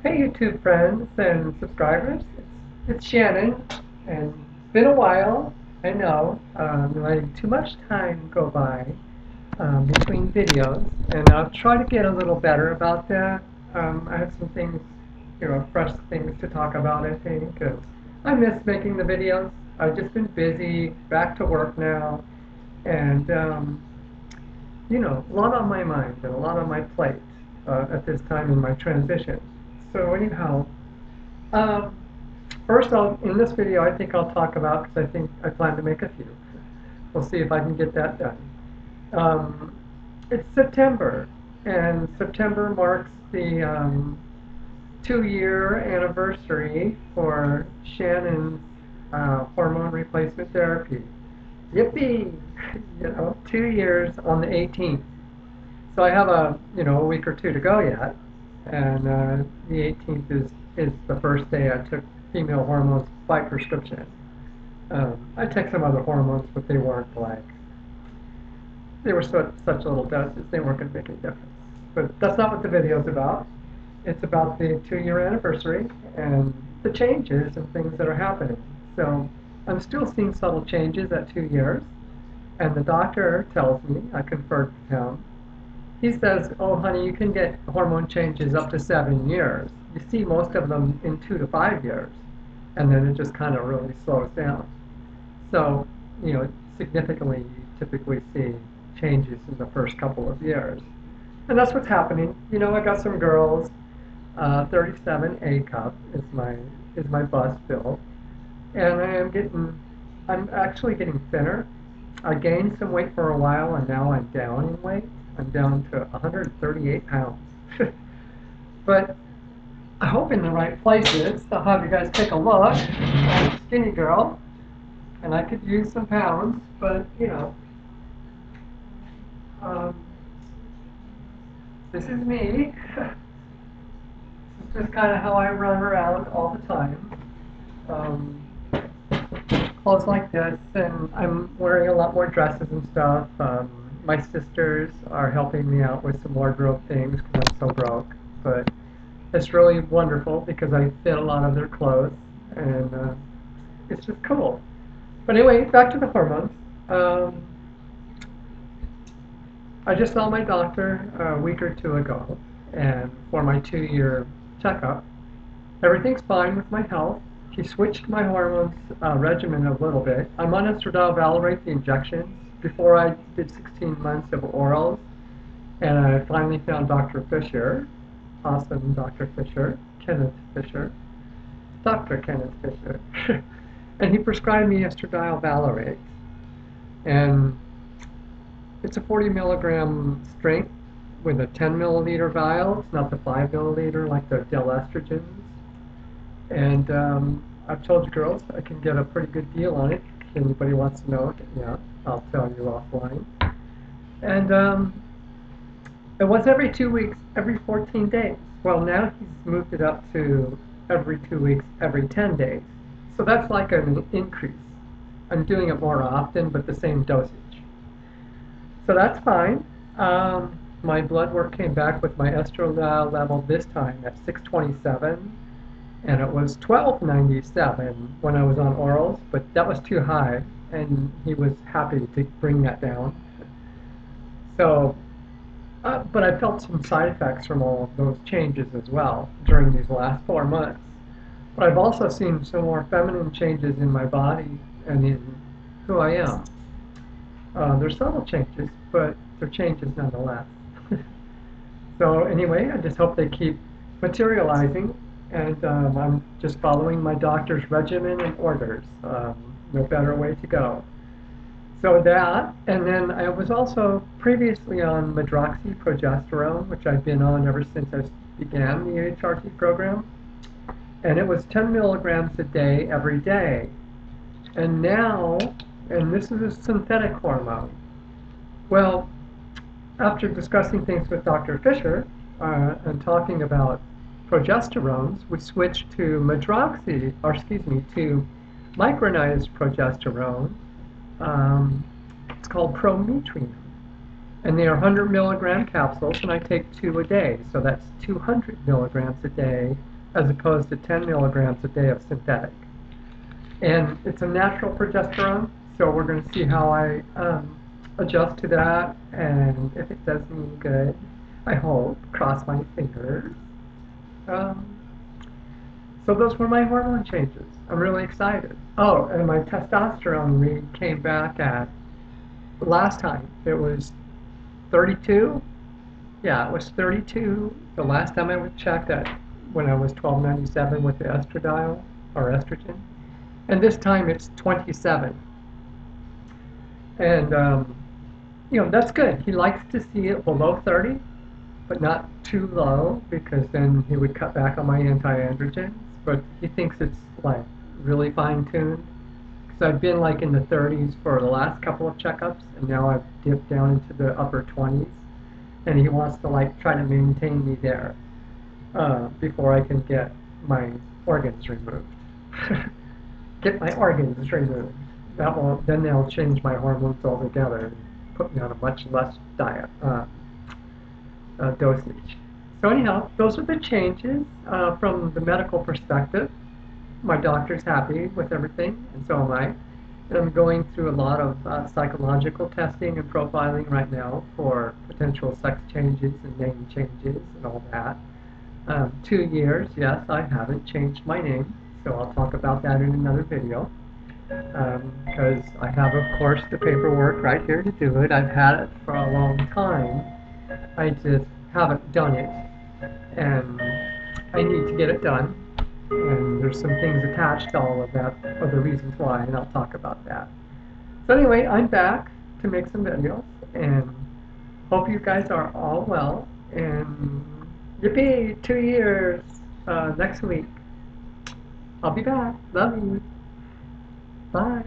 Hey YouTube friends and subscribers, it's Shannon, and it's been a while, I know, letting too much time go by between videos, and I'll try to get a little better about that. I have some things, fresh things to talk about, I think. I miss making the videos. I've just been busy, back to work now, and a lot on my mind and a lot on my plate at this time in my transition. So anyhow, um, first in this video, I think I'll talk about, because I think I plan to make a few. We'll see if I can get that done. It's September, and September marks the 2-year anniversary for Shannon's hormone replacement therapy. Yippee! 2 years on the 18th. So I have a week or two to go yet, and the 18th is the first day I took female hormones by prescription. I took some other hormones, but they were such little doses, they weren't going to make any difference. But that's not what the video is about. It's about the 2-year anniversary and the changes and things that are happening. So I'm still seeing subtle changes at 2 years, and the doctor tells me, I conferred with him, he says, oh, honey, you can get hormone changes up to 7 years. You see most of them in 2 to 5 years, and then it just kind of really slows down. So, significantly, you typically see changes in the first couple of years. And that's what's happening. I got some girls. 37A cup is my bust build, and I'm actually getting thinner. I gained some weight for a while, and now I'm down in weight. I'm down to 138 pounds. But I hope in the right places. I'll have you guys take a look. I'm a skinny girl, and I could use some pounds, but um, this is me. This is kind of how I run around all the time. Um, Clothes like this, and I'm wearing a lot more dresses and stuff. My sisters are helping me out with some wardrobe things because I'm so broke, but it's really wonderful because I fit a lot of their clothes, and it's just cool. But anyway, back to the hormones. Um, I just saw my doctor a week or two ago, and for my 2-year checkup, everything's fine with my health. He switched my hormones regimen a little bit. I'm on estradiol valerate, the injections. Before I did 16 months of orals, and I finally found Dr. Fisher, awesome Dr. Fisher, Kenneth Fisher, Dr. Kenneth Fisher, and he prescribed me estradiol valerate, and it's a 40 milligram strength with a 10 milliliter vial. It's not the 5 milliliter like the Del estrogens. And I've told you girls I can get a pretty good deal on it. If anybody wants to know, yeah, I'll tell you offline. And it was every 2 weeks, every 14 days. Well, now he's moved it up to every 2 weeks, every 10 days. So that's like an increase. I'm doing it more often, but the same dosage. So that's fine. My blood work came back with my estradiol level this time at 627, and it was 1297 when I was on orals, but that was too high, and he was happy to bring that down. So, but I felt some side effects from all of those changes as well during these last 4 months. But I've also seen some more feminine changes in my body and in who I am. They're subtle changes, but they're changes nonetheless. So anyway, I just hope they keep materializing, and I'm just following my doctor's regimen and orders. No better way to go. So that, and then I was also previously on medroxyprogesterone, which I've been on ever since I began the HRT program, and it was 10 milligrams a day every day. And now, and this is a synthetic hormone. Well, after discussing things with Dr. Fisher and talking about progesterones, we switched to to micronized progesterone. It's called prometrium. And they are 100 milligram capsules, and I take 2 a day. So that's 200 milligrams a day as opposed to 10 milligrams a day of synthetic. And it's a natural progesterone, so we're going to see how I adjust to that, and if it does me good, I hope, cross my fingers. Um, so those were my hormone changes. I'm really excited. Oh, and my testosterone read came back at, last time, it was 32. Yeah, it was 32 the last time I was checked at when I was 1297 with the estradiol or estrogen. And this time it's 27. And, that's good. He likes to see it below 30, but not too low because then he would cut back on my anti-androgens. But he thinks it's like really fine-tuned. Because I've been like in the 30s for the last couple of checkups, and now I've dipped down into the upper 20s. And he wants to like try to maintain me there before I can get my organs removed. Get my organs removed. That will then they'll change my hormones altogether and put me on a much less diet dosage. So anyhow, those are the changes from the medical perspective. My doctor's happy with everything, and so am I. And I'm going through a lot of psychological testing and profiling right now for potential sex changes and name changes and all that. 2 years, yes, I haven't changed my name, so I'll talk about that in another video. Because I have, of course, the paperwork right here to do it. I've had it for a long time. I just haven't done it, and I need to get it done. And there's some things attached to all of that, are the reasons why, and I'll talk about that. So anyway, I'm back to make some videos, and hope you guys are all well, and yippee, 2 years next week. I'll be back. Love you. Bye.